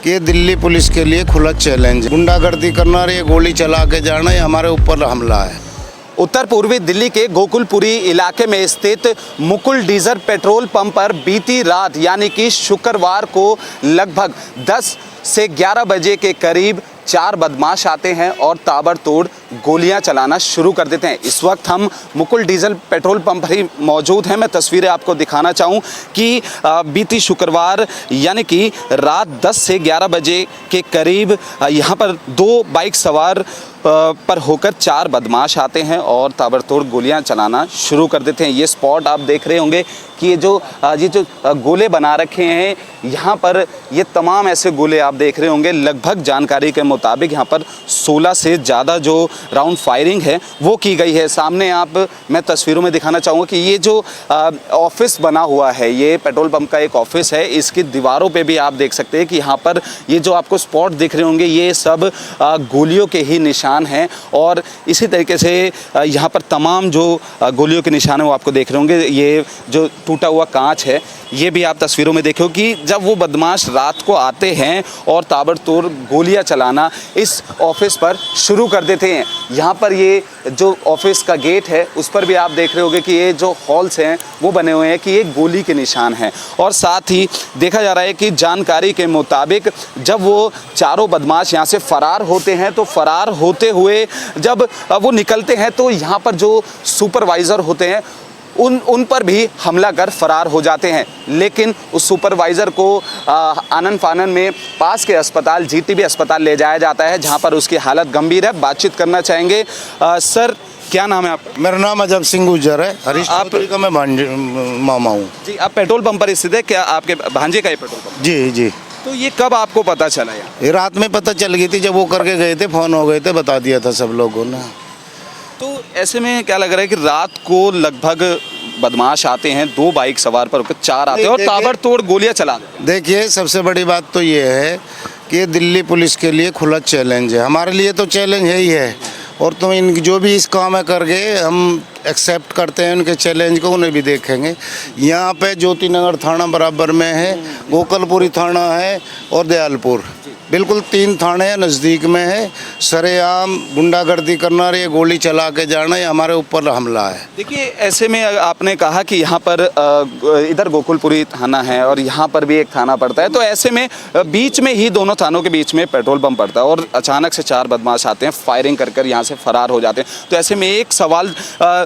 कि ये दिल्ली पुलिस के लिए खुला चैलेंज है। गुंडागर्दी करना और ये गोली चला के जाना, ये हमारे ऊपर हमला है। उत्तर पूर्वी दिल्ली के गोकुलपुरी इलाके में स्थित मुकुल डीजल पेट्रोल पंप पर बीती रात यानी कि शुक्रवार को लगभग 10 से 11 बजे के करीब 4 बदमाश आते हैं और ताबड़तोड़ गोलियां चलाना शुरू कर देते हैं। इस वक्त हम मुकुल डीजल पेट्रोल पंप पर ही मौजूद हैं। मैं तस्वीरें आपको दिखाना चाहूं कि बीती शुक्रवार यानी कि रात 10 से 11 बजे के करीब यहां पर 2 बाइक सवार पर होकर 4 बदमाश आते हैं और ताबड़तोड़ गोलियां चलाना शुरू कर देते हैं। ये स्पॉट आप देख रहे होंगे कि ये जो गोले बना रखे हैं, यहाँ पर ये तमाम ऐसे गोले आप देख रहे होंगे। लगभग जानकारी के मुताबिक यहाँ पर 16 से ज़्यादा जो राउंड फायरिंग है वो की गई है। सामने मैं तस्वीरों में दिखाना चाहूँगा कि ये जो ऑफिस बना हुआ है, ये पेट्रोल पंप का एक ऑफिस है। इसकी दीवारों पे भी आप देख सकते हैं कि यहाँ पर ये जो आपको स्पॉट दिख रहे होंगे, ये सब गोलियों के ही निशान हैं। और इसी तरीके से यहाँ पर तमाम जो गोलियों के निशान हैं वो आपको देख रहे होंगे। ये जो टूटा हुआ कांच है, ये भी आप तस्वीरों में देखो कि जब वो बदमाश रात को आते हैं और ताबड़तोड़ गोलियां चलाना इस ऑफिस पर शुरू कर देते हैं। यहाँ पर ये जो ऑफिस का गेट है उस पर भी आप देख रहे होंगे कि ये जो हॉल्स हैं वो बने हुए हैं कि ये गोली के निशान हैं। और साथ ही देखा जा रहा है कि जानकारी के मुताबिक जब वो चारों बदमाश यहाँ से फरार होते हैं, तो फरार होते हुए जब वो निकलते हैं तो यहाँ पर जो सुपरवाइज़र होते हैं उन पर भी हमला कर फरार हो जाते हैं। लेकिन उस सुपरवाइज़र को आनन फानन में पास के अस्पताल जीटीबी अस्पताल ले जाया जाता है, जहां पर उसकी हालत गंभीर है। बातचीत करना चाहेंगे। सर, क्या नाम है आपका? मेरा नाम अजब सिंह गुजर है। हरीश चौधरी का मैं मामा हूँ जी। आप पेट्रोल पंप पर स्थित है, क्या आपके भांजे का ये पेट्रोल पंप? जी जी। तो ये कब आपको पता चला? ये रात में पता चल गई थी, जब वो करके गए थे, फ़ोन हो गए थे, बता दिया था सब लोगों ने। तो ऐसे में क्या लग रहा है कि रात को लगभग बदमाश आते हैं, 2 बाइक सवार पर होकर 4 आते हैं और ताबड़तोड़ गोलियां चला देते हैं। देखिए, सबसे बड़ी बात तो ये है कि दिल्ली पुलिस के लिए खुला चैलेंज है। हमारे लिए तो चैलेंज है ही है, और तो इन जो भी इस काम में कर गए हम एक्सेप्ट करते हैं उनके चैलेंज को, उन्हें भी देखेंगे। यहाँ पे ज्योति नगर थाना बराबर में है, गोकुलपुरी थाना है और दयालपुर, बिल्कुल 3 थाने नज़दीक में है। सरेआम गुंडागर्दी करना और ये गोली चला के जाना, ये हमारे ऊपर हमला है। देखिए, ऐसे में आपने कहा कि यहाँ पर इधर गोकुलपुरी थाना है और यहाँ पर भी एक थाना पड़ता है, तो ऐसे में बीच में ही दोनों थानों के बीच में पेट्रोल पंप पड़ता है और अचानक से 4 बदमाश आते हैं, फायरिंग कर यहाँ से फरार हो जाते हैं। तो ऐसे में एक सवाल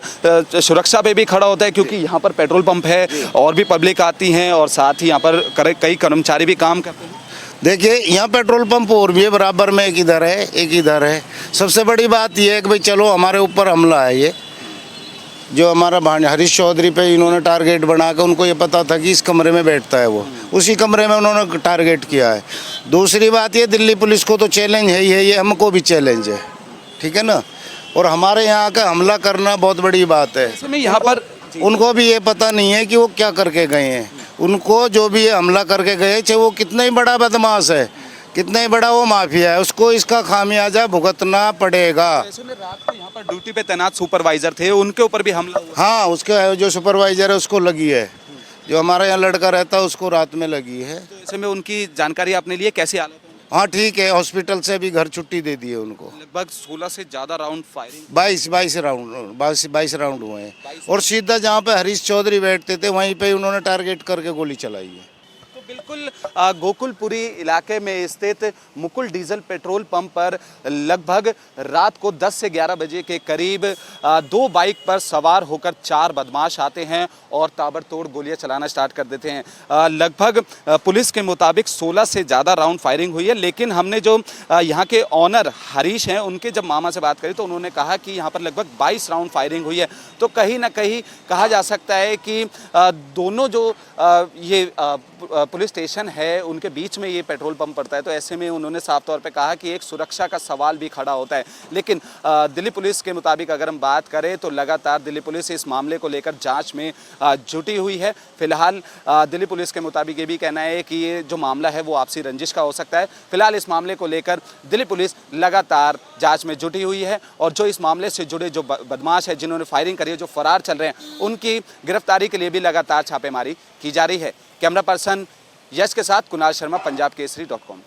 सुरक्षा पे भी खड़ा होता है, क्योंकि यहाँ पर पेट्रोल पंप है और भी पब्लिक आती हैं और साथ ही यहाँ पर कई कर्मचारी भी काम करते हैं। देखिए, यहाँ पेट्रोल पंप और भी है बराबर में, एक इधर है एक इधर है। सबसे बड़ी बात यह है कि भाई चलो हमारे ऊपर हमला है। ये जो हमारा भांजा हरीश चौधरी पे इन्होंने टारगेट बना कर, उनको ये पता था कि इस कमरे में बैठता है वो, उसी कमरे में उन्होंने टारगेट किया है। दूसरी बात ये, दिल्ली पुलिस को तो चैलेंज है ही है, ये हमको भी चैलेंज है, ठीक है ना। और हमारे यहाँ का हमला करना बहुत बड़ी बात है। यहाँ पर उनको भी ये पता नहीं है कि वो क्या करके गए हैं। उनको जो भी ये हमला करके गए, चाहे वो कितना ही बड़ा बदमाश है, कितना ही बड़ा वो माफिया है, उसको इसका खामियाजा भुगतना पड़ेगा। ऐसे में रात को यहाँ पर ड्यूटी पे तैनात सुपरवाइजर थे, उनके ऊपर भी हमला हुआ? हाँ, उसके जो सुपरवाइजर है उसको लगी है, जो हमारे यहाँ लड़का रहता है उसको रात में लगी है। तो ऐसे में उनकी जानकारी आपने ली है, कैसी हालत है? हाँ ठीक है, हॉस्पिटल से भी घर छुट्टी दे दी है उनको। लगभग 16 से ज़्यादा राउंड फायरिंग, 22 राउंड हुए हैं। और सीधा जहाँ पे हरीश चौधरी बैठते थे वहीं पे उन्होंने टारगेट करके गोली चलाई है। तो बिल्कुल गोकुलपुरी इलाके में स्थित मुकुल डीजल पेट्रोल पंप पर लगभग रात को 10 से 11 बजे के करीब 2 बाइक पर सवार होकर 4 बदमाश आते हैं और ताबड़तोड़ गोलियां चलाना स्टार्ट कर देते हैं। लगभग पुलिस के मुताबिक 16 से ज़्यादा राउंड फायरिंग हुई है, लेकिन हमने जो यहाँ के ऑनर हरीश हैं उनके जब मामा से बात करी तो उन्होंने कहा कि यहाँ पर लगभग 22 राउंड फायरिंग हुई है। तो कहीं ना कहीं कहा जा सकता है कि दोनों जो ये पुलिस स्टेशन है उनके बीच में ये पेट्रोल पंप पड़ता है। तो ऐसे में उन्होंने साफ तौर पे कहा कि एक सुरक्षा का सवाल भी खड़ा होता है। लेकिन दिल्ली पुलिस के मुताबिक अगर हम बात करें तो लगातार दिल्ली पुलिस इस मामले को लेकर जांच में जुटी हुई है। फिलहाल दिल्ली पुलिस के मुताबिक ये भी कहना है कि ये जो मामला है वो आपसी रंजिश का हो सकता है। फिलहाल इस मामले को लेकर दिल्ली पुलिस लगातार जाँच में जुटी हुई है और जो इस मामले से जुड़े जो बदमाश है जिन्होंने फायरिंग करी है, जो फरार चल रहे हैं, उनकी गिरफ्तारी के लिए भी लगातार छापेमारी की जा रही है। कैमरा पर्सन यश के साथ कुणाल शर्मा, पंजाब केसरी.com।